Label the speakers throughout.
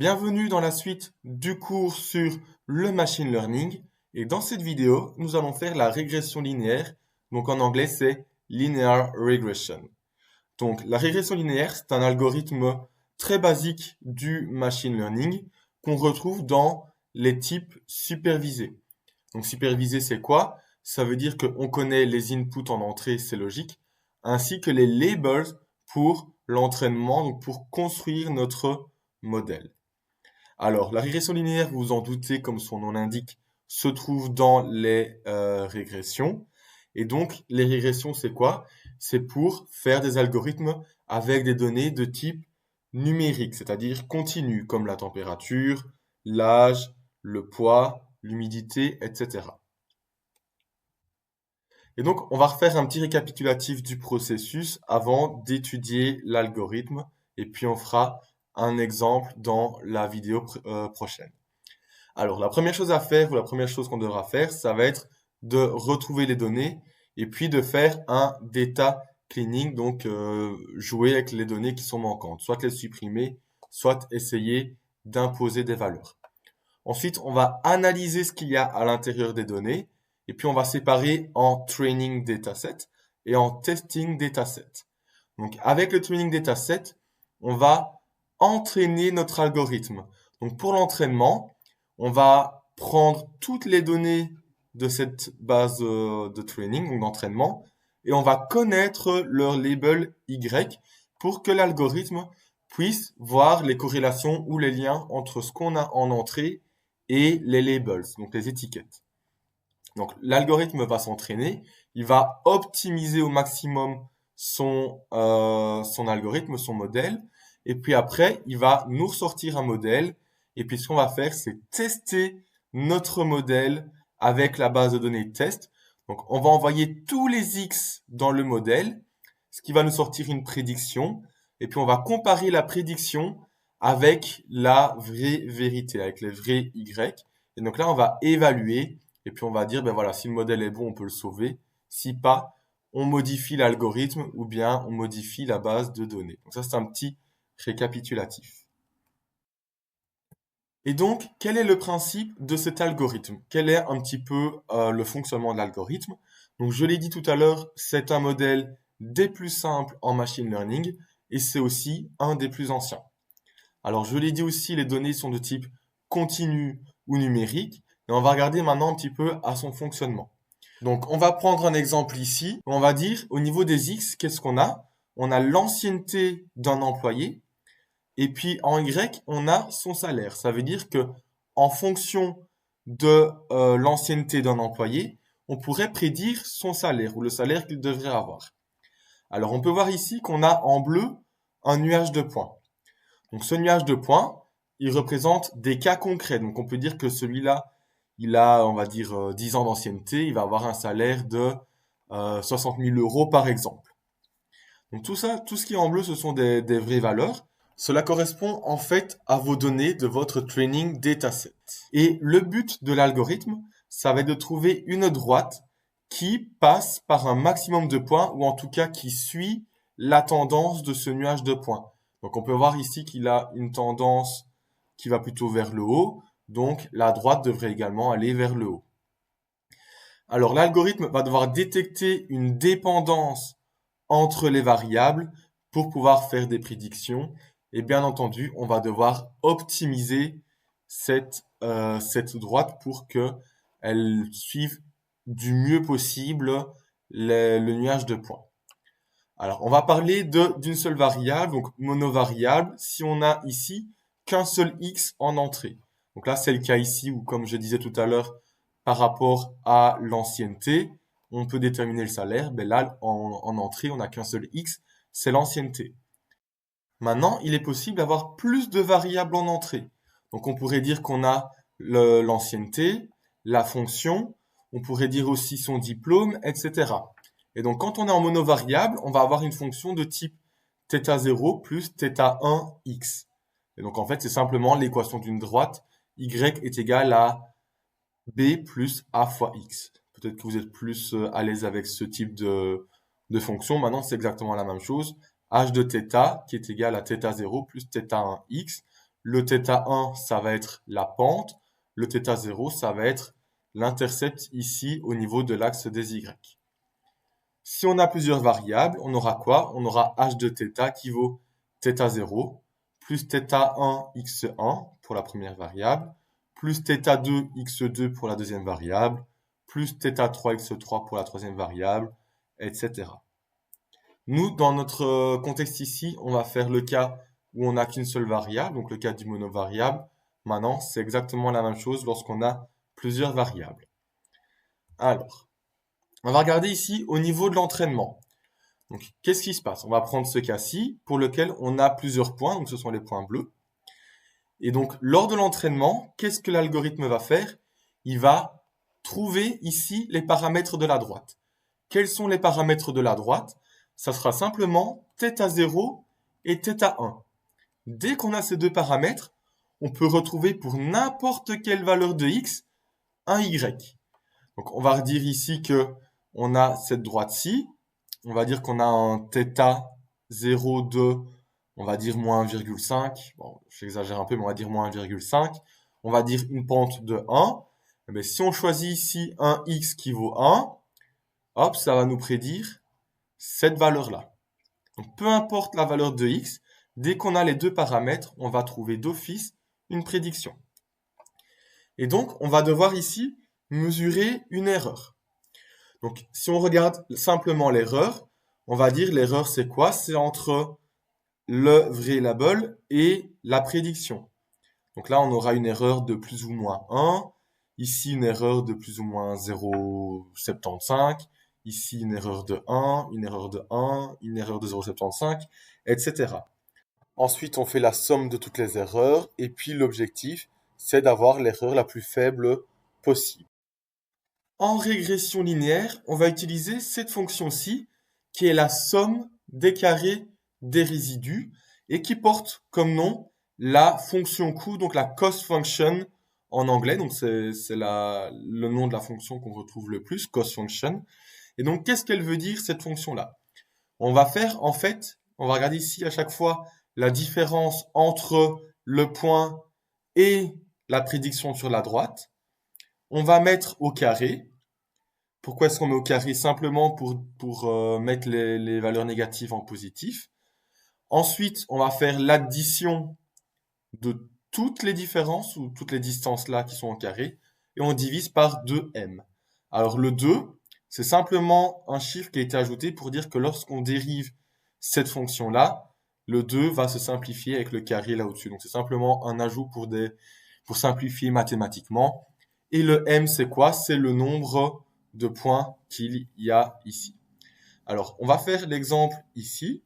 Speaker 1: Bienvenue dans la suite du cours sur le machine learning. Et dans cette vidéo, nous allons faire la régression linéaire. Donc en anglais, c'est linear regression. Donc la régression linéaire, c'est un algorithme très basique du machine learning qu'on retrouve dans les types supervisés. Donc supervisé, c'est quoi? Ça veut dire qu'on connaît les inputs en entrée, c'est logique, ainsi que les labels pour l'entraînement, donc pour construire notre modèle. Alors, la régression linéaire, vous vous en doutez, comme son nom l'indique, se trouve dans les régressions. Et donc, les régressions, c'est quoi? C'est pour faire des algorithmes avec des données de type numérique, c'est-à-dire continu, comme la température, l'âge, le poids, l'humidité, etc. Et donc, on va refaire un petit récapitulatif du processus avant d'étudier l'algorithme, et puis on fera un exemple dans la vidéo prochaine. Alors, la première chose à faire, ou la première chose qu'on devra faire, ça va être de retrouver les données, et puis de faire un data cleaning, donc jouer avec les données qui sont manquantes, soit les supprimer, soit essayer d'imposer des valeurs. Ensuite, on va analyser ce qu'il y a à l'intérieur des données, et puis on va séparer en training dataset et en testing dataset. Donc, avec le training dataset, on va entraîner notre algorithme. Donc, pour l'entraînement, on va prendre toutes les données de cette base de training, donc d'entraînement, et on va connaître leur label Y pour que l'algorithme puisse voir les corrélations ou les liens entre ce qu'on a en entrée et les labels, donc les étiquettes. Donc l'algorithme va s'entraîner, il va optimiser au maximum son algorithme, son modèle, et puis après, il va nous ressortir un modèle, et puis ce qu'on va faire, c'est tester notre modèle avec la base de données test. Donc on va envoyer tous les X dans le modèle, ce qui va nous sortir une prédiction, et puis on va comparer la prédiction avec la vraie vérité, avec les vrais Y. Et donc là, on va évaluer et puis on va dire, ben voilà, si le modèle est bon, on peut le sauver. Si pas, on modifie l'algorithme ou bien on modifie la base de données. Donc ça, c'est un petit récapitulatif. Et donc, quel est le principe de cet algorithme? Quel est un petit peu le fonctionnement de l'algorithme? Donc, je l'ai dit tout à l'heure, c'est un modèle des plus simples en machine learning et c'est aussi un des plus anciens. Alors, je l'ai dit aussi, les données sont de type continu ou numérique. Et on va regarder maintenant un petit peu à son fonctionnement. Donc, on va prendre un exemple ici. On va dire, au niveau des X, qu'est-ce qu'on a? On a l'ancienneté d'un employé. Et puis, en Y, on a son salaire. Ça veut dire que, en fonction de l'ancienneté d'un employé, on pourrait prédire son salaire ou le salaire qu'il devrait avoir. Alors, on peut voir ici qu'on a en bleu un nuage de points. Donc ce nuage de points, il représente des cas concrets. Donc on peut dire que celui-là, il a, on va dire, 10 ans d'ancienneté, il va avoir un salaire de 60 000 euros par exemple. Donc tout ça, tout ce qui est en bleu, ce sont des vraies valeurs. Cela correspond en fait à vos données de votre training dataset. Et le but de l'algorithme, ça va être de trouver une droite qui passe par un maximum de points, ou en tout cas qui suit la tendance de ce nuage de points. Donc on peut voir ici qu'il a une tendance qui va plutôt vers le haut, donc la droite devrait également aller vers le haut. Alors l'algorithme va devoir détecter une dépendance entre les variables pour pouvoir faire des prédictions. Et bien entendu, on va devoir optimiser cette droite pour que elle suive du mieux possible le nuage de points. Alors, on va parler d'une seule variable, donc monovariable, si on a ici qu'un seul x en entrée. Donc là, c'est le cas ici où, comme je disais tout à l'heure, par rapport à l'ancienneté, on peut déterminer le salaire. Ben là, en entrée, on n'a qu'un seul x, c'est l'ancienneté. Maintenant, il est possible d'avoir plus de variables en entrée. Donc on pourrait dire qu'on a l'ancienneté, la fonction, on pourrait dire aussi son diplôme, etc. Et donc quand on est en monovariable, on va avoir une fonction de type θ0 plus θ1x. Et donc en fait, c'est simplement l'équation d'une droite, y est égal à b plus a fois x. Peut-être que vous êtes plus à l'aise avec ce type de fonction. Maintenant, c'est exactement la même chose. H de θ qui est égal à θ0 plus θ1x. Le θ1, ça va être la pente. Le θ0, ça va être l'intercept ici au niveau de l'axe des Y. Si on a plusieurs variables, on aura quoi? On aura h de θ qui vaut θ0 plus θ1 x1 pour la première variable, plus θ2 x2 pour la deuxième variable, plus θ3 x3 pour la troisième variable, etc. Nous, dans notre contexte ici, on va faire le cas où on n'a qu'une seule variable, donc le cas du monovariable. Maintenant, c'est exactement la même chose lorsqu'on a plusieurs variables. Alors, on va regarder ici au niveau de l'entraînement. Donc, qu'est-ce qui se passe? On va prendre ce cas-ci pour lequel on a plusieurs points, donc ce sont les points bleus. Et donc, lors de l'entraînement, qu'est-ce que l'algorithme va faire? Il va trouver ici les paramètres de la droite. Quels sont les paramètres de la droite? Ça sera simplement θ0 et θ1. Dès qu'on a ces deux paramètres, on peut retrouver pour n'importe quelle valeur de x un y. Donc, on va redire ici que on a cette droite-ci. On va dire qu'on a un θ0 de, on va dire moins 1,5. Bon, j'exagère un peu, mais on va dire moins 1,5. On va dire une pente de 1. Mais si on choisit ici un x qui vaut 1, hop, ça va nous prédire cette valeur-là. Donc, peu importe la valeur de x, dès qu'on a les deux paramètres, on va trouver d'office une prédiction. Et donc, on va devoir ici mesurer une erreur. Donc, si on regarde simplement l'erreur, on va dire l'erreur c'est quoi? C'est entre le variable et la prédiction. Donc là, on aura une erreur de plus ou moins 1. Ici, une erreur de plus ou moins 0,75. Ici, une erreur de 1, une erreur de 1, une erreur de 0,75, etc. Ensuite, on fait la somme de toutes les erreurs. Et puis, l'objectif, c'est d'avoir l'erreur la plus faible possible. En régression linéaire, on va utiliser cette fonction-ci, qui est la somme des carrés des résidus, et qui porte comme nom la fonction coût, donc la cost function en anglais. Donc c'est le nom de la fonction qu'on retrouve le plus, cost function. Et donc qu'est-ce qu'elle veut dire cette fonction-là? On va faire en fait, on va regarder ici à chaque fois la différence entre le point et la prédiction sur la droite. On va mettre au carré. Pourquoi est-ce qu'on met au carré? Simplement pour mettre les valeurs négatives en positif. Ensuite, on va faire l'addition de toutes les différences ou toutes les distances là qui sont au carré et on divise par 2m. Alors le 2, c'est simplement un chiffre qui a été ajouté pour dire que lorsqu'on dérive cette fonction-là, le 2 va se simplifier avec le carré là au-dessus. Donc c'est simplement un ajout pour simplifier mathématiquement. Et le m, c'est quoi? C'est le nombre de points qu'il y a ici. Alors, on va faire l'exemple ici.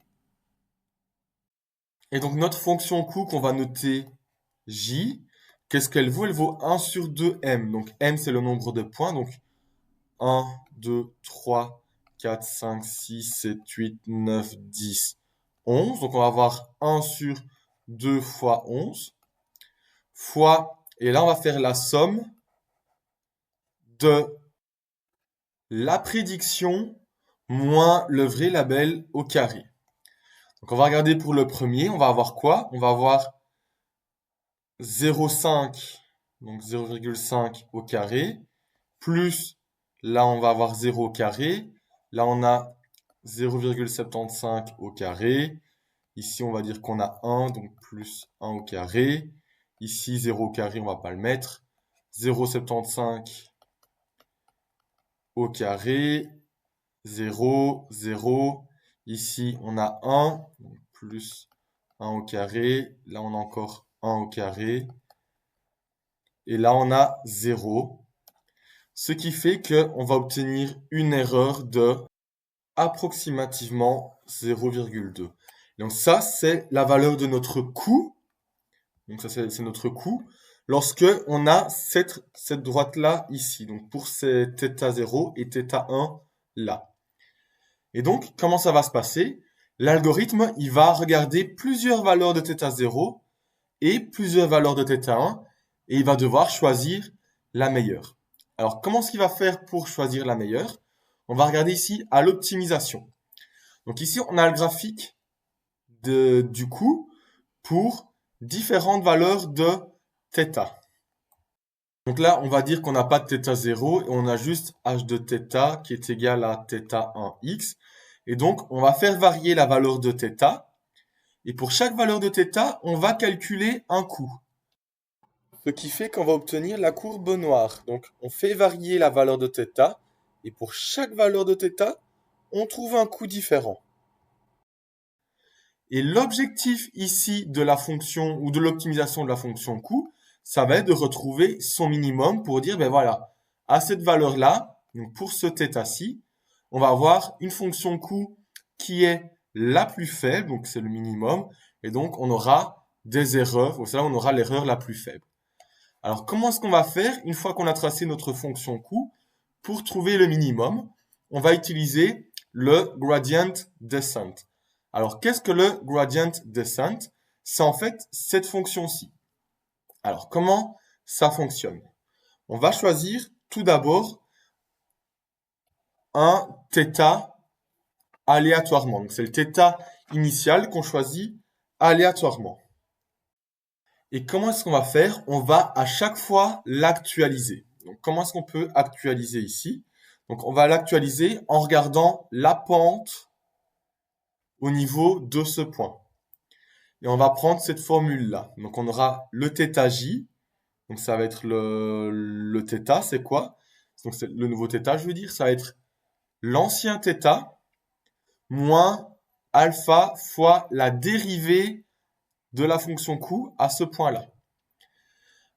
Speaker 1: Et donc, notre fonction coût qu'on va noter j, qu'est-ce qu'elle vaut? Elle vaut 1 sur 2m. Donc, m, c'est le nombre de points. Donc, 1, 2, 3, 4, 5, 6, 7, 8, 9, 10, 11. Donc, on va avoir 1 sur 2 fois 11. Fois, et là, on va faire la somme de la prédiction moins le vrai label au carré. Donc on va regarder pour le premier, on va avoir quoi? On va avoir 0,5, donc 0,5 au carré, plus, là on va avoir 0 au carré, là on a 0,75 au carré, ici on va dire qu'on a 1, donc plus 1 au carré, ici 0 au carré, on va pas le mettre, 0,75 au carré, 0, 0. Ici, on a 1, donc plus 1 au carré. Là, on a encore 1 au carré. Et là, on a 0. Ce qui fait qu'on va obtenir une erreur de approximativement 0,2. Donc ça, c'est la valeur de notre coût. Donc ça, c'est notre coût. Lorsque on a cette droite-là ici. Donc pour ces θ0 et θ1 là. Et donc, comment ça va se passer? L'algorithme, il va regarder plusieurs valeurs de θ0 et plusieurs valeurs de θ1 et il va devoir choisir la meilleure. Alors, comment est-ce qu'il va faire pour choisir la meilleure? On va regarder ici à l'optimisation. Donc ici, on a le graphique du coût pour différentes valeurs de θ. Donc là, on va dire qu'on n'a pas de θ0 et on a juste h de θ qui est égal à θ1x. Et donc, on va faire varier la valeur de θ. Et pour chaque valeur de θ, on va calculer un coût. Ce qui fait qu'on va obtenir la courbe noire. Donc, on fait varier la valeur de θ. Et pour chaque valeur de θ, on trouve un coût différent. Et l'objectif ici de la fonction ou de l'optimisation de la fonction coût, ça va être de retrouver son minimum pour dire, ben voilà, à cette valeur-là, donc pour ce θ-ci, on va avoir une fonction coût qui est la plus faible, donc c'est le minimum, et donc on aura des erreurs, ou cela on aura l'erreur la plus faible. Alors comment est-ce qu'on va faire une fois qu'on a tracé notre fonction coût pour trouver le minimum? On va utiliser le gradient descent. Alors qu'est-ce que le gradient descent? C'est en fait cette fonction-ci. Alors comment ça fonctionne? On va choisir tout d'abord un θ aléatoirement. Donc c'est le θ initial qu'on choisit aléatoirement. Et comment est-ce qu'on va faire? On va à chaque fois l'actualiser. Donc comment est-ce qu'on peut actualiser ici? Donc on va l'actualiser en regardant la pente au niveau de ce point. Et on va prendre cette formule-là. Donc on aura le θj. Donc ça va être le θ, c'est quoi? Donc c'est le nouveau θ, je veux dire, ça va être l'ancien θ moins alpha fois la dérivée de la fonction coût à ce point-là.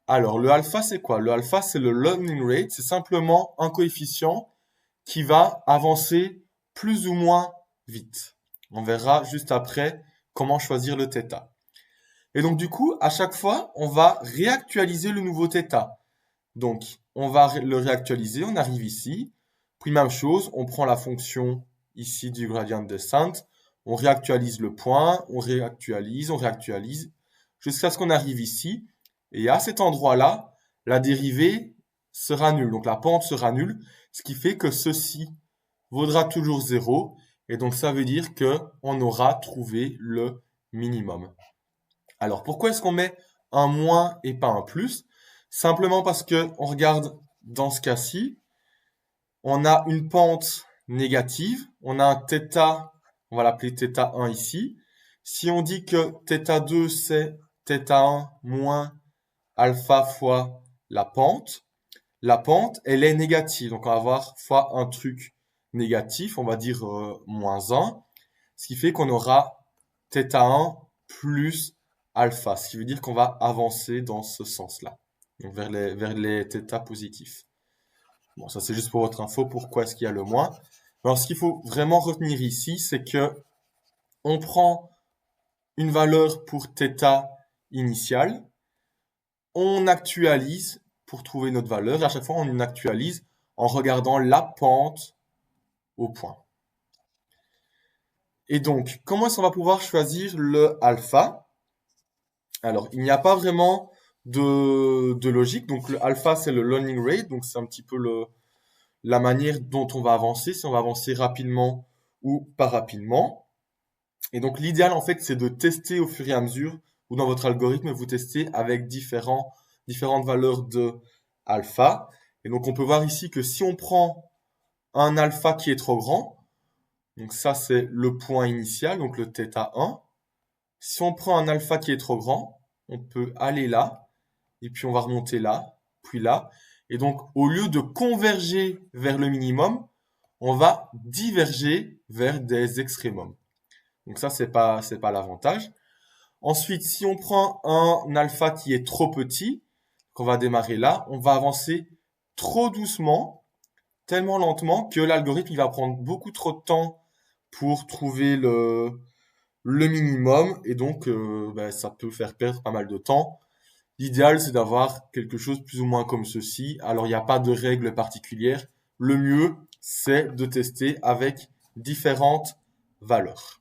Speaker 1: Alors, le alpha, c'est quoi? Le alpha, c'est le learning rate. C'est simplement un coefficient qui va avancer plus ou moins vite. On verra juste après comment choisir le θ. Et donc, du coup, à chaque fois, on va réactualiser le nouveau θ. Donc, on va le réactualiser. On arrive ici. Puis, même chose, on prend la fonction ici du gradient descent. On réactualise le point. On réactualise, jusqu'à ce qu'on arrive ici. Et à cet endroit-là, la dérivée sera nulle. Donc la pente sera nulle, ce qui fait que ceci vaudra toujours 0. Et donc ça veut dire qu'on aura trouvé le minimum. Alors pourquoi est-ce qu'on met un moins et pas un plus? Simplement parce que on regarde dans ce cas-ci, on a une pente négative, on a un θ, on va l'appeler θ1 ici. Si on dit que θ2 c'est θ1 moins alpha fois la pente, elle est négative. Donc, on va avoir fois un truc négatif, on va dire moins 1, ce qui fait qu'on aura θ1 plus alpha, ce qui veut dire qu'on va avancer dans ce sens-là, donc vers les θ positifs. Bon, ça c'est juste pour votre info, pourquoi est-ce qu'il y a le moins. Alors, ce qu'il faut vraiment retenir ici, c'est que on prend une valeur pour θ initiale, on actualise pour trouver notre valeur. Et à chaque fois, on actualise en regardant la pente au point. Et donc, comment est-ce qu'on va pouvoir choisir le alpha? Alors, il n'y a pas vraiment de logique. Donc, le alpha, c'est le learning rate. Donc, c'est un petit peu la manière dont on va avancer, si on va avancer rapidement ou pas rapidement. Et donc, l'idéal, en fait, c'est de tester au fur et à mesure, ou dans votre algorithme, vous testez avec différentes valeurs de alpha. Et donc, on peut voir ici que si on prend un alpha qui est trop grand, donc ça, c'est le point initial, donc le θ1. Si on prend un alpha qui est trop grand, on peut aller là, et puis on va remonter là, puis là. Et donc, au lieu de converger vers le minimum, on va diverger vers des extrémums. Donc ça, c'est pas l'avantage. Ensuite, si on prend un alpha qui est trop petit, qu'on va démarrer là, on va avancer trop doucement, tellement lentement que l'algorithme il va prendre beaucoup trop de temps pour trouver le minimum et donc ça peut faire perdre pas mal de temps. L'idéal, c'est d'avoir quelque chose plus ou moins comme ceci. Alors, il n'y a pas de règle particulière. Le mieux, c'est de tester avec différentes valeurs.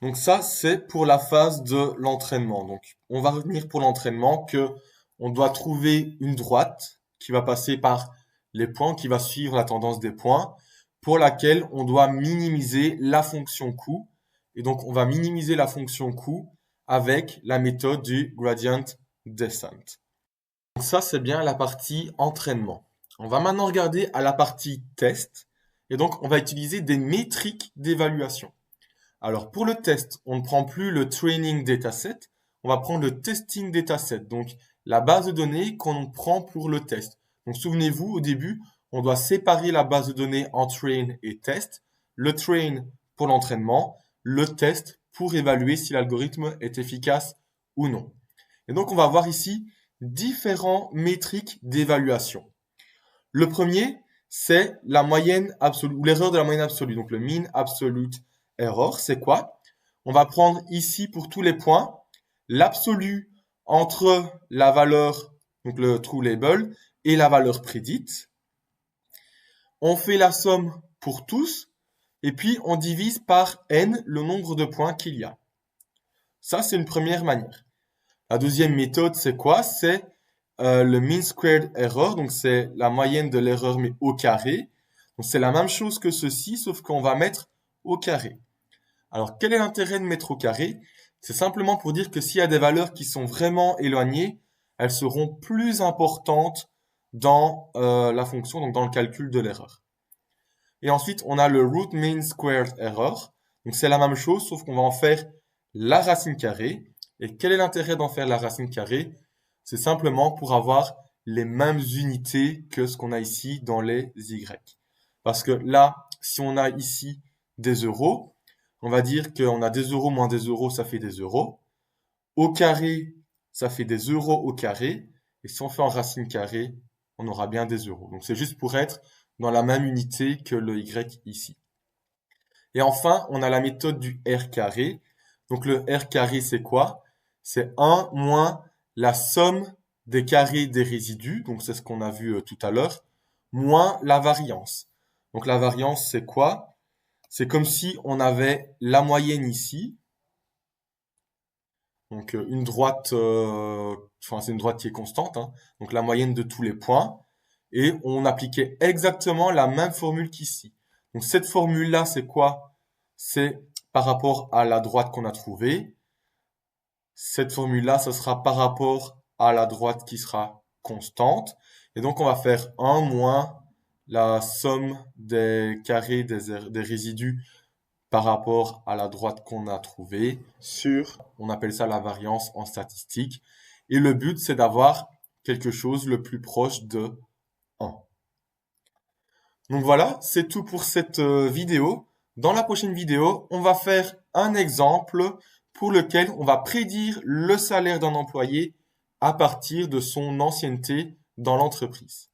Speaker 1: Donc ça, c'est pour la phase de l'entraînement. Donc, on va retenir pour l'entraînement que on doit trouver une droite qui va passer par les points, qui va suivre la tendance des points, pour laquelle on doit minimiser la fonction coût. Et donc, on va minimiser la fonction coût avec la méthode du gradient descent. Donc ça, c'est bien la partie entraînement. On va maintenant regarder à la partie test. Et donc, on va utiliser des métriques d'évaluation. Alors, pour le test, on ne prend plus le training dataset, on va prendre le testing dataset, donc la base de données qu'on prend pour le test. Donc, souvenez-vous, au début, on doit séparer la base de données en train et test. Le train pour l'entraînement, le test pour évaluer si l'algorithme est efficace ou non. Et donc, on va voir ici différents métriques d'évaluation. Le premier, c'est la moyenne absolue, ou l'erreur de la moyenne absolue. Donc, le mean absolute error, c'est quoi? On va prendre ici, pour tous les points, l'absolu entre la valeur, donc le true label, et la valeur prédite. On fait la somme pour tous, et puis on divise par n le nombre de points qu'il y a. Ça, c'est une première manière. La deuxième méthode, c'est quoi? C'est le mean squared error, donc c'est la moyenne de l'erreur mais au carré. Donc c'est la même chose que ceci, sauf qu'on va mettre au carré. Alors quel est l'intérêt de mettre au carré? C'est simplement pour dire que s'il y a des valeurs qui sont vraiment éloignées, elles seront plus importantes dans la fonction, donc dans le calcul de l'erreur. Et ensuite, on a le root mean squared error. Donc c'est la même chose, sauf qu'on va en faire la racine carrée. Et quel est l'intérêt d'en faire la racine carrée? C'est simplement pour avoir les mêmes unités que ce qu'on a ici dans les Y. Parce que là, si on a ici des euros, on va dire qu'on a des euros moins des euros, ça fait des euros. Au carré, ça fait des euros au carré. Et si on fait en racine carrée, on aura bien des euros. Donc c'est juste pour être dans la même unité que le Y ici. Et enfin, on a la méthode du R carré. Donc le R carré, c'est quoi? C'est 1 moins la somme des carrés des résidus, donc c'est ce qu'on a vu tout à l'heure, moins la variance. Donc la variance, c'est quoi? C'est comme si on avait la moyenne ici, donc une droite, c'est une droite qui est constante, hein, donc la moyenne de tous les points, et on appliquait exactement la même formule qu'ici. Donc cette formule-là, c'est quoi? C'est par rapport à la droite qu'on a trouvée. Cette formule-là, ce sera par rapport à la droite qui sera constante. Et donc, on va faire 1 moins la somme des carrés des résidus par rapport à la droite qu'on a trouvée sur, on appelle ça la variance en statistique. Et le but, c'est d'avoir quelque chose le plus proche de 1. Donc voilà, c'est tout pour cette vidéo. Dans la prochaine vidéo, on va faire un exemple pour lequel on va prédire le salaire d'un employé à partir de son ancienneté dans l'entreprise.